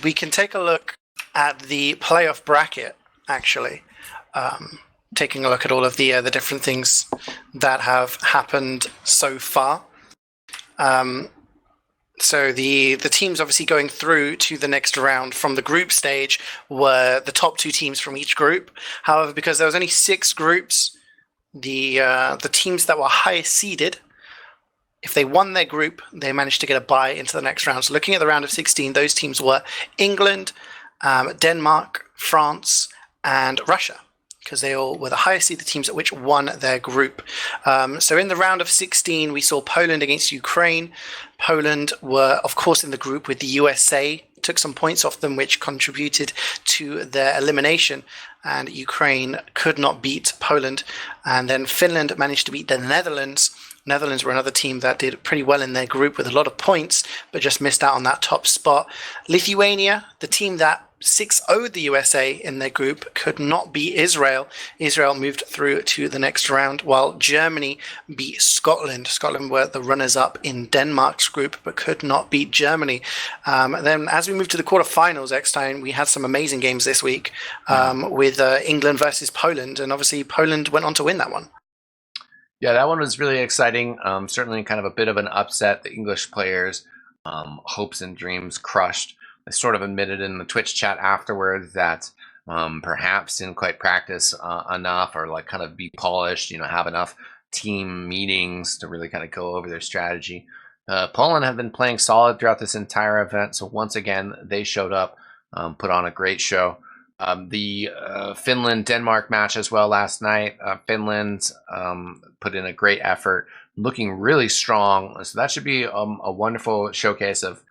we can take a look at the playoff bracket, actually. Taking a look at all of the different things that have happened so far. So the teams obviously going through to the next round from the group stage were the top 2 teams from each group. However, because there was only 6 groups, the teams that were highest seeded, if they won their group, they managed to get a bye into the next round. So looking at the round of 16, those teams were England, Denmark, France, and Russia, because they all were the highest seeded teams at which won their group. So in the round of 16, we saw Poland against Ukraine. Poland were, of course, in the group with the USA, took some points off them, which contributed to their elimination. And Ukraine could not beat Poland. And then Finland managed to beat the Netherlands. Netherlands were another team that did pretty well in their group with a lot of points, but just missed out on that top spot. Lithuania, the team that 6-0'd the USA in their group, could not beat Israel. Israel moved through to the next round, while Germany beat Scotland. Scotland were the runners-up in Denmark's group, but could not beat Germany. Then as we move to the quarterfinals, Eckstein, we had some amazing games this week with England versus Poland, and obviously Poland went on to win that one. Yeah, that one was really exciting. Certainly kind of a bit of an upset. The English players' hopes and dreams crushed. They sort of admitted in the Twitch chat afterwards that perhaps didn't quite practice enough, or like kind of be polished, have enough team meetings to really kind of go over their strategy. Poland have been playing solid throughout this entire event. So once again, they showed up, put on a great show. The Finland-Denmark match as well last night. Finland put in a great effort, looking really strong. So that should be a wonderful showcase of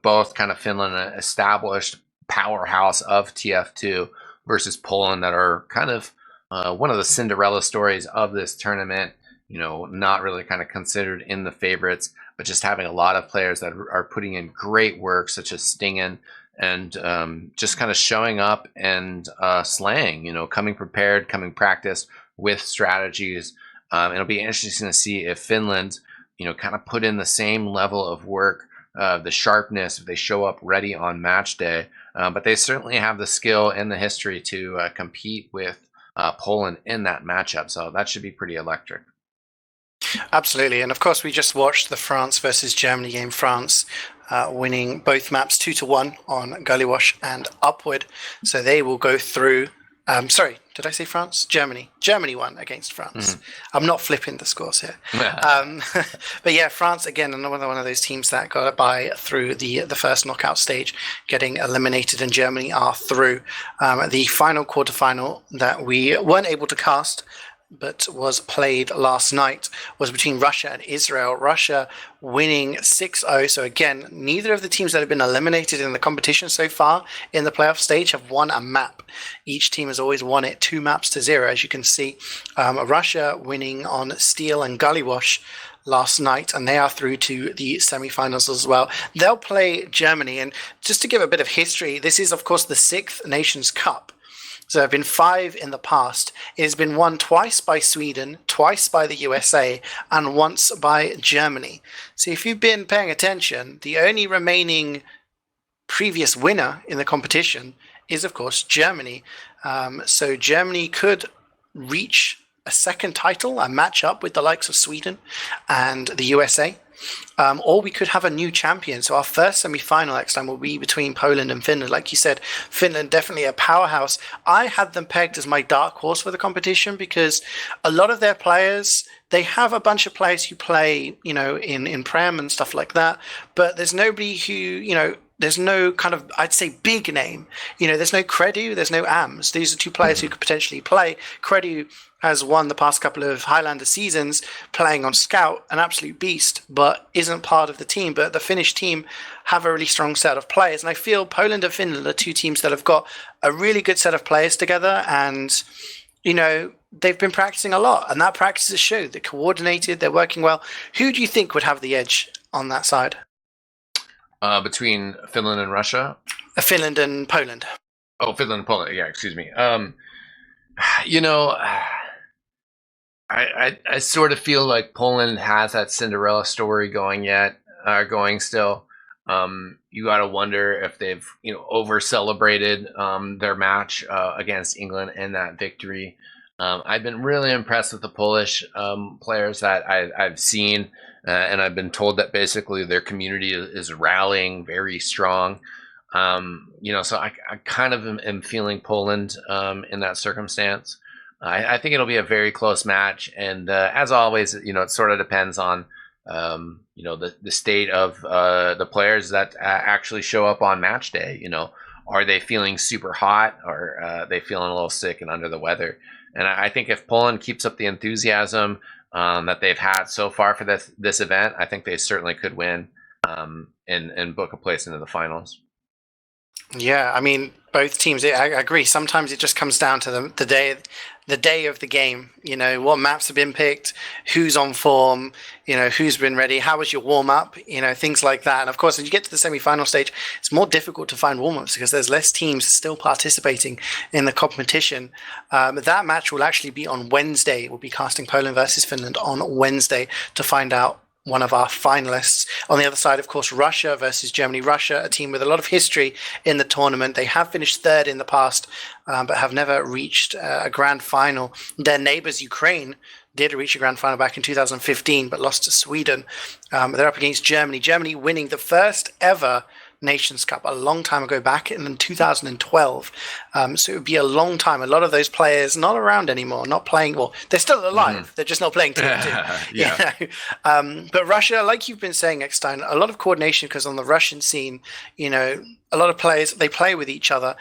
both kind of Finland, an established powerhouse of TF2, versus Poland, that are kind of one of the Cinderella stories of this tournament. Not really kind of considered in the favorites, but just having a lot of players that are putting in great work, such as Stingen, and just kind of showing up and slaying, coming prepared, coming practiced with strategies. It'll be interesting to see if Finland, kind of put in the same level of work, the sharpness, if they show up ready on match day. But they certainly have the skill and the history to compete with Poland in that matchup. So that should be pretty electric. Absolutely. And of course, we just watched the France versus Germany game. France winning both maps 2-1 on Gully Wash and Upward. So they will go through. Sorry, did I say France? Germany. Germany won against France. I'm not flipping the scores here. But yeah, France, again, another one of those teams that got by through the first knockout stage, getting eliminated, and Germany are through. The final quarterfinal that we weren't able to cast, but was played last night, was between Russia and Israel. Russia winning 6-0. So again, neither of the teams that have been eliminated in the competition so far in the playoff stage have won a map. Each team has always won it 2-0, as you can see. Russia winning on Steel and Gully Wash last night, and they are through to the semifinals as well. They'll play Germany, and just to give a bit of history, this is of course the 6th Nations Cup. So there have been 5 in the past. It has been won twice by Sweden, twice by the USA, and once by Germany. So if you've been paying attention, the only remaining previous winner in the competition is, of course, Germany. So Germany could reach a second title, a match up with the likes of Sweden and the USA. Or we could have a new champion. So our first semi-final next time will be between Poland and Finland. Like you said, Finland definitely a powerhouse. I had them pegged as my dark horse for the competition because a lot of their players, they have a bunch of players who play, in Prem and stuff like that. But there's nobody who, there's no kind of, I'd say, big name. There's no Credu, there's no AMS. These are 2 players who could potentially play. Credu has won the past couple of Highlander seasons playing on Scout, an absolute beast, but isn't part of the team. But the Finnish team have a really strong set of players. And I feel Poland and Finland are 2 teams that have got a really good set of players together. And, they've been practicing a lot. And that practice has showed. They're coordinated, they're working well. Who do you think would have the edge on that side? Between Finland and Russia? Finland and Poland. Oh, Finland and Poland. Yeah, excuse me. I sort of feel like Poland has that Cinderella story going still. you got to wonder if they've over celebrated their match against England in that victory. I've been really impressed with the Polish players that I've seen, and I've been told that basically their community is rallying very strong. So I kind of am feeling Poland in that circumstance. I think it'll be a very close match, and as always, it sort of depends on the state of the players that actually show up on match day. Are they feeling super hot, or are they feeling a little sick and under the weather? And I think if Poland keeps up the enthusiasm that they've had so far for this event, I think they certainly could win and book a place into the finals. Yeah, I mean, both teams. I agree. Sometimes it just comes down to the day of the game. What maps have been picked, who's on form, who's been ready, how was your warm up, things like that. And of course, when you get to the semi-final stage, it's more difficult to find warm ups because there's less teams still participating in the competition. That match will actually be on Wednesday. We'll be casting Poland versus Finland on Wednesday to find out one of our finalists. On the other side, of course, Russia versus Germany. Russia, a team with a lot of history in the tournament. They have finished third in the past, but have never reached a grand final. Their neighbors, Ukraine, did reach a grand final back in 2015, but lost to Sweden. They're up against Germany. Germany winning the first ever Nations Cup a long time ago, back in 2012. So it would be a long time. A lot of those players not around anymore, not playing. Well, they're still alive. Mm-hmm. They're just not playing TF2. Yeah. But Russia, like you've been saying, Eckstein, a lot of coordination because on the Russian scene, a lot of players, they play with each other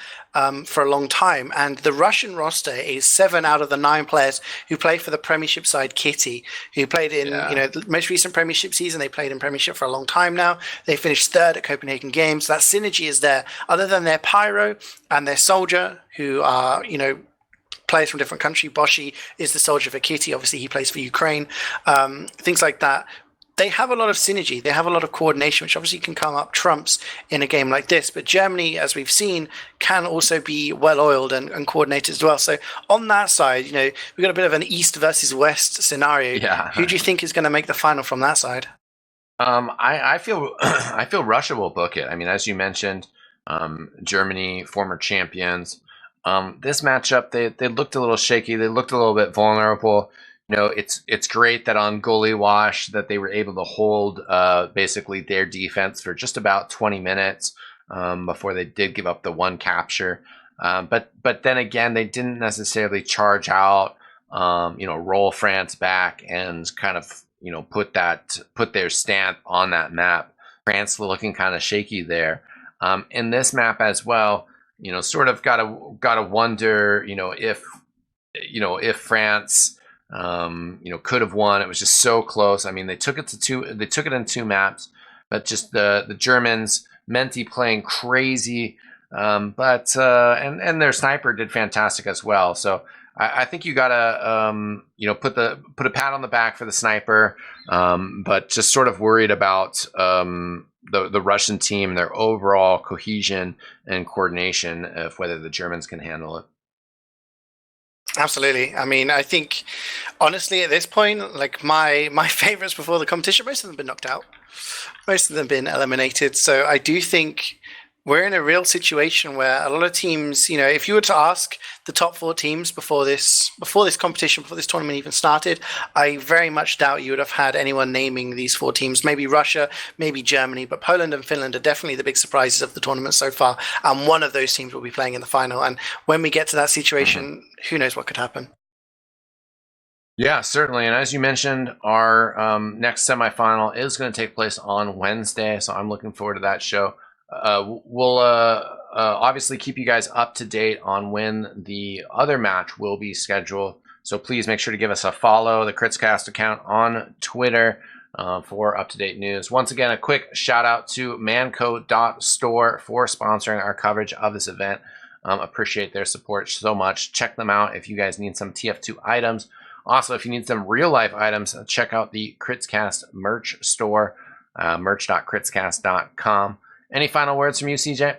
for a long time. And the Russian roster is 7 out of the 9 players who play for the Premiership side Kitty, who played in the most recent Premiership season. They played in Premiership for a long time now. They finished third at Copenhagen Games. That synergy is there. Other than their Pyro and their Soldier, who are, players from different countries. Boshi is the soldier for Kitty. Obviously, he plays for Ukraine. Things like that. They have a lot of synergy. They have a lot of coordination, which obviously can come up trumps in a game like this. But Germany, as we've seen, can also be well-oiled and coordinated as well. So on that side, we've got a bit of an East versus West scenario. Yeah. Who do you think is going to make the final from that side? I feel Russia will book it. I mean, as you mentioned, Germany, former champions. This matchup, they looked a little shaky. They looked a little bit vulnerable. It's great that on goalie wash that they were able to hold basically their defense for just about 20 minutes before they did give up the one capture. But then again, they didn't necessarily charge out, roll France back and kind of put their stamp on that map. France looking kind of shaky there. In this map as well, sort of gotta wonder, if France. Could have won. It was just so close. I mean, they took it in 2 maps, but just the Germans, Menti playing crazy, but their sniper did fantastic as well. So I think you gotta put a pat on the back for the sniper, but just sort of worried about the Russian team, their overall cohesion and coordination of whether the Germans can handle it. Absolutely. I mean, I think, honestly, at this point, like my favorites before the competition, most of them have been knocked out. Most of them have been eliminated. So I do think we're in a real situation where a lot of teams, if you were to ask the top 4 teams before this competition, before this tournament even started, I very much doubt you would have had anyone naming these 4 teams. Maybe Russia, maybe Germany, but Poland and Finland are definitely the big surprises of the tournament so far. And one of those teams will be playing in the final. And when we get to that situation, who knows what could happen? Yeah, certainly. And as you mentioned, our next semifinal is going to take place on Wednesday. So I'm looking forward to that show. We'll obviously keep you guys up to date on when the other match will be scheduled. So please make sure to give us a follow, the KritzKast account on Twitter, for up-to-date news. Once again, a quick shout out to manco.store for sponsoring our coverage of this event. Appreciate their support so much. Check them out if you guys need some TF2 items. Also, if you need some real-life items, check out the KritzKast merch store, merch.kritzkast.com. Any final words from you, CJ?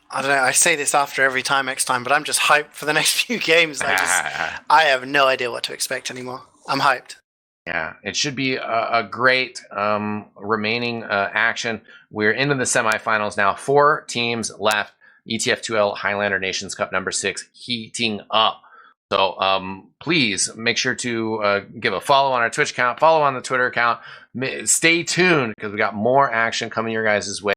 I don't know. I say this after every time next time, but I'm just hyped for the next few games. I have no idea what to expect anymore. I'm hyped. Yeah, it should be a great remaining action. We're into the semifinals now. 4 teams left. ETF2L Highlander Nations Cup number 6 heating up. So please make sure to give a follow on our Twitch account, follow on the Twitter account. Stay tuned because we got more action coming your guys' way.